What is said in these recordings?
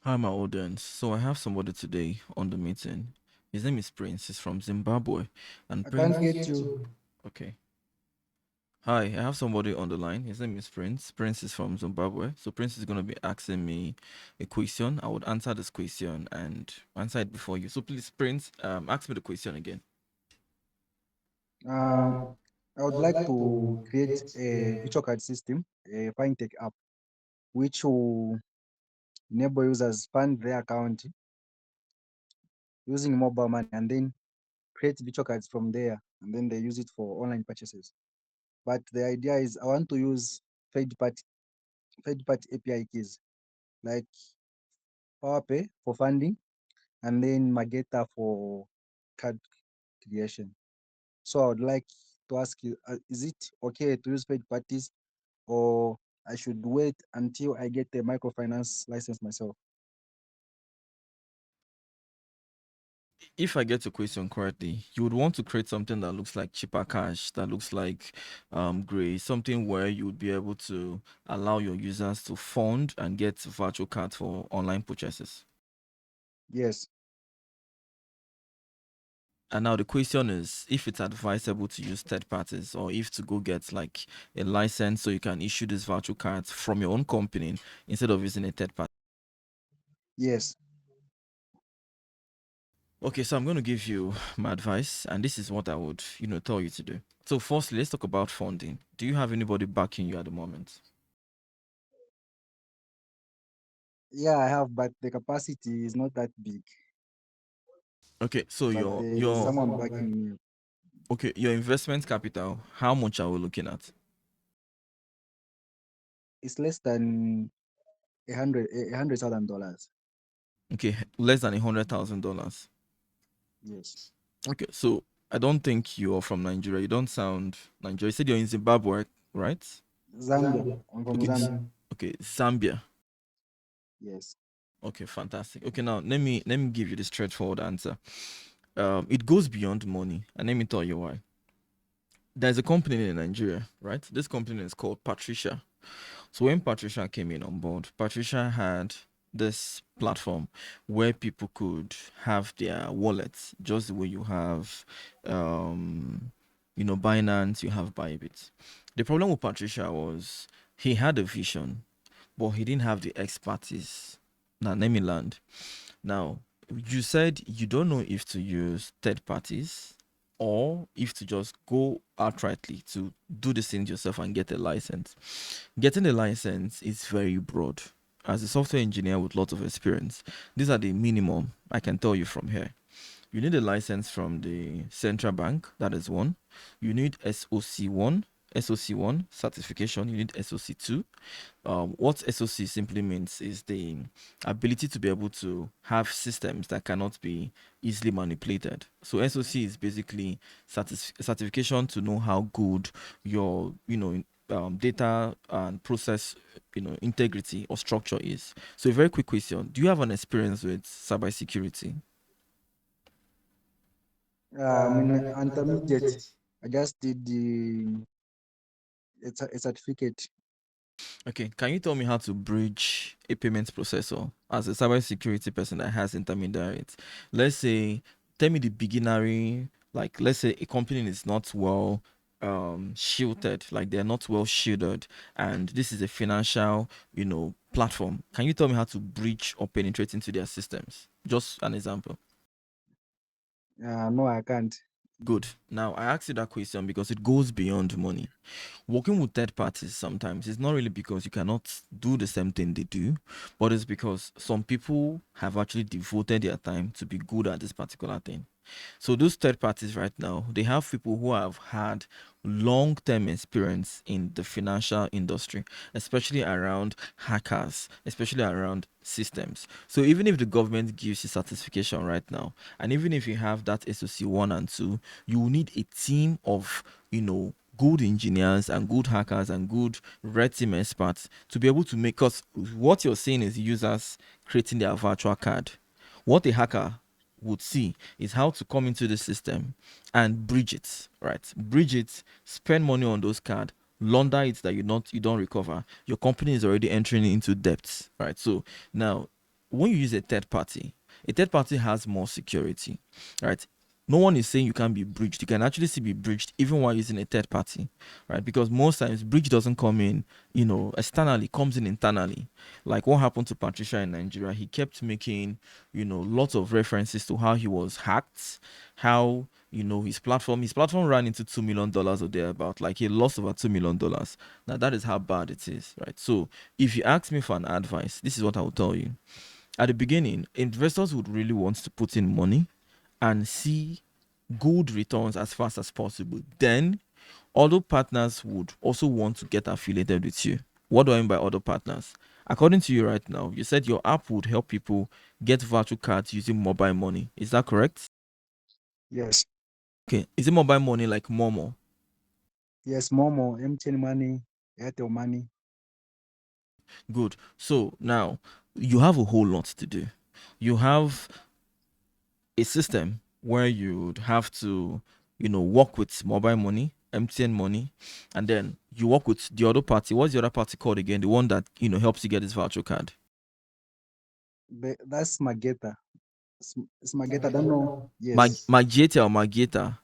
Hi, my audience. So I have somebody today on the meeting. His name is Prince. He's from Zimbabwe. And I Prince. can't get you. Okay. Hi, I have somebody on the line. His name is Prince. Prince is from Zimbabwe. So Prince is going to be asking me a question. I would answer this question and answer it before you. So please, Prince, ask me the question again. Um, I would like to create a virtual card system, a fintech app, which will enable users fund their account using mobile money and then create virtual cards from there, and then they use it for online purchases. But the idea is I want to use third party third party API keys like PowerPay for funding and then Mageta for card creation. So I would like to ask you, is it okay to use third parties, or I should wait until I get the microfinance license myself? If I get your question correctly, you would want to create something that looks like cheaper cash, that looks like gray, something where you would be able to allow your users to fund and get virtual cards for online purchases. Yes. And now the question is if it's advisable to use third parties or if to go get like a license so you can issue these virtual cards from your own company instead of using a third party. Yes. Okay, so I'm going to give you my advice, and this is what I would, tell you to do. So, firstly, let's talk about funding. Do you have anybody backing you at the moment? Yeah, I have, but the capacity is not that big. Okay, so But your there is your someone backing me. okay, your investment capital, how much are we looking at? It's less than $100,000. Okay, less than $100,000. Yes. Okay, so I don't think you're from Nigeria. You don't sound Nigeria. You said you're in Zimbabwe, right? Zambia. I'm from Okay, Zambia. okay, Zambia. Yes. Okay, fantastic. Okay, now let me give you the straightforward answer. It goes beyond money, and let me tell you why. There's a company in Nigeria, right? This company is called Patricia. So when Patricia came in on board, Patricia had this platform where people could have their wallets just the way you have Binance, you have Bybit. The problem with Patricia was he had a vision, but he didn't have the expertise. Now let me land. Now, you said you don't know if to use third parties or if to just go outrightly to do the things yourself and get a license. Getting a license is very broad. As a software engineer with lots of experience, these are the minimum I can tell you from here. You need a license from the central bank, that is one. You need SOC1 certification. You need SOC2. What SOC simply means is the ability to be able to have systems that cannot be easily manipulated. So SOC is basically certification to know how good your data and process integrity or structure is. So a very quick question: do you have an experience with cybersecurity? I'm in intermediate. I just did a certificate. Okay, can you tell me how to bridge a payments processor as a cybersecurity person that has intermediaries? Let's say, tell me the beginnery, like let's say a company is not well shielded, like they're not well shielded, and this is a financial, platform. Can you tell me how to bridge or penetrate into their systems? Just an example. No, I can't. Good. Now I asked you that question because it goes beyond money. Working with third parties sometimes is not really because you cannot do the same thing they do, but it's because some people have actually devoted their time to be good at this particular thing. So those third parties right now, they have people who have had long-term experience in the financial industry, especially around hackers, especially around systems. So even if the government gives you certification right now, and even if you have that SOC 1 and 2, you will need a team of, good engineers and good hackers and good red team experts to be able to make, because what you're saying is users creating their virtual card. What a hacker would see is how to come into the system and bridge it, right? Bridge it, spend money on those cards, launder it that you don't recover. Your company is already entering into debts, right? So now when you use a third party has more security, right? No one is saying you can't be breached. You can actually still be breached even while using a third party, right? Because most times breach doesn't come in, externally, it comes in internally. Like what happened to Patricia in Nigeria, he kept making, lots of references to how he was hacked, how his platform ran into $2 million or thereabout. Like he lost over $2 million. Now that is how bad it is, right? So if you ask me for an advice, this is what I will tell you. At the beginning, investors would really want to put in money and see good returns as fast as possible. Then, other partners would also want to get affiliated with you. What do I mean by other partners? According to you right now, you said your app would help people get virtual cards using mobile money. Is that correct? Yes. Okay. Is it mobile money like Momo? Yes, Momo, MTN Money, Airtel Money. Good. So now you have a whole lot to do. You have a system where you'd have to, work with mobile money, MTN money, and then you work with the other party. What's the other party called again? The one that helps you get this virtual card. That's Mageta. It's Mageta. I don't know. Yes. Mageta or Mageta.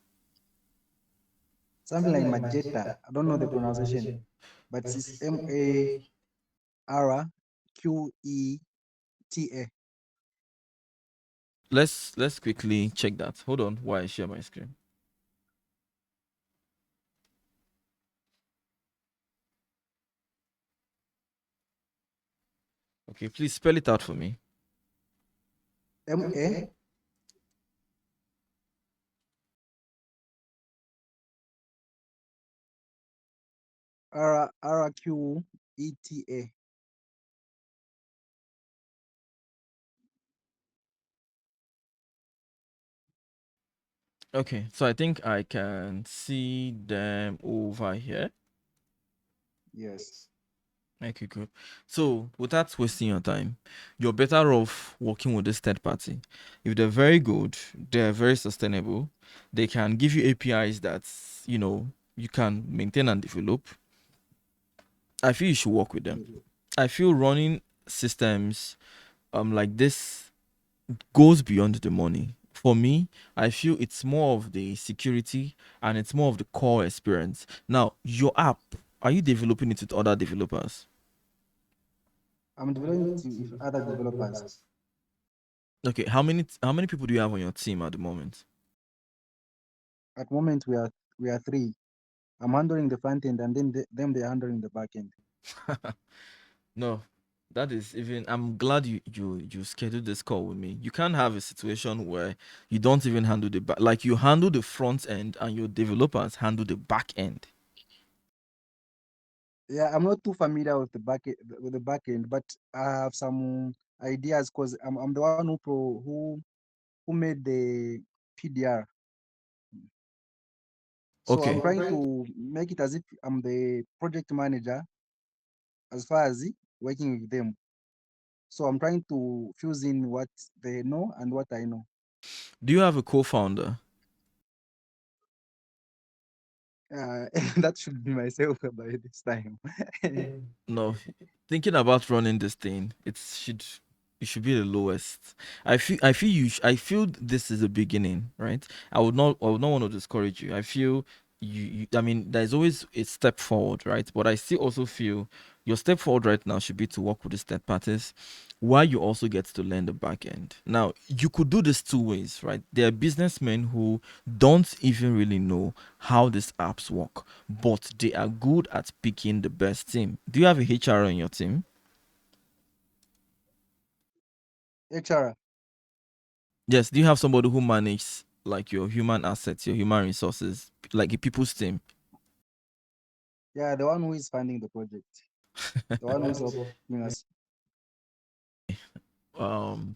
Something like Mageta. I don't know the pronunciation, but it's Marqueta. Let's quickly check that. Hold on while I share my screen. Okay, please spell it out for me. M A Rqueta. Okay, so I think I can see them over here. Yes. Okay, good. So, without wasting your time, you're better off working with this third party. If they're very good, they're very sustainable, they can give you APIs that, you can maintain and develop. I feel you should work with them. I feel running systems like this goes beyond the money. For me, I feel it's more of the security and it's more of the core experience. Now, your app, are you developing it with other developers? I'm developing with other developers. Okay, how many people do you have on your team at the moment? At the moment, we are three. I'm handling the front end, and then them they're handling the back end. No, that is even. I'm glad you scheduled this call with me. You can't have a situation where you don't even handle the back. Like you handle the front end and your developers handle the back end. Yeah, I'm not too familiar with the back end, but I have some ideas because I'm the one who made the PDR. So I'm Okay. trying to make it as if I'm the project manager as far as working with them. So I'm trying to fuse in what they know and what I know. Do you have a co-founder? Uh, that should be myself by this time. No, thinking about running this thing, it should be the lowest. I feel this is a beginning, right? I would not want to discourage you. I feel I mean, there's always a step forward, right? But I still also feel your step forward right now should be to work with the third parties while you also get to learn the back end. Now, you could do this two ways, right? There are businessmen who don't even really know how these apps work, but they are good at picking the best team. Do you have a HR on your team? HR. Yes. Do you have somebody who manages like your human assets, your human resources, like a people's team? Yeah, the one who is funding the project, the one who is helping us.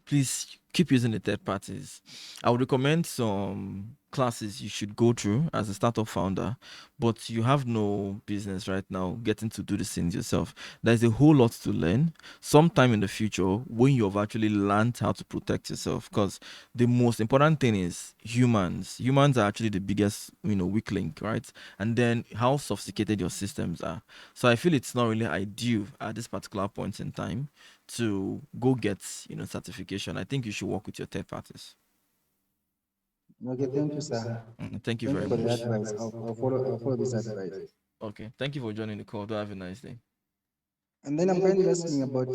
Please keep using the third parties. I would recommend some classes you should go through as a startup founder, but you have no business right now getting to do the things yourself. There's a whole lot to learn sometime in the future when you've actually learned how to protect yourself. Because the most important thing is humans. Humans are actually the biggest, weak link, right? And then how sophisticated your systems are. So I feel it's not really ideal at this particular point in time to go get, certification. I think you should work with your third parties. Okay, thank you, sir. Thank you Thank you very for the much. advice. I'll follow this advice. Okay. Thank you for joining the call. Do have a nice day. And then I'm currently asking about,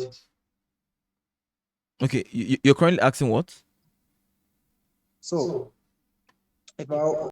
Okay. You're currently asking what? so if I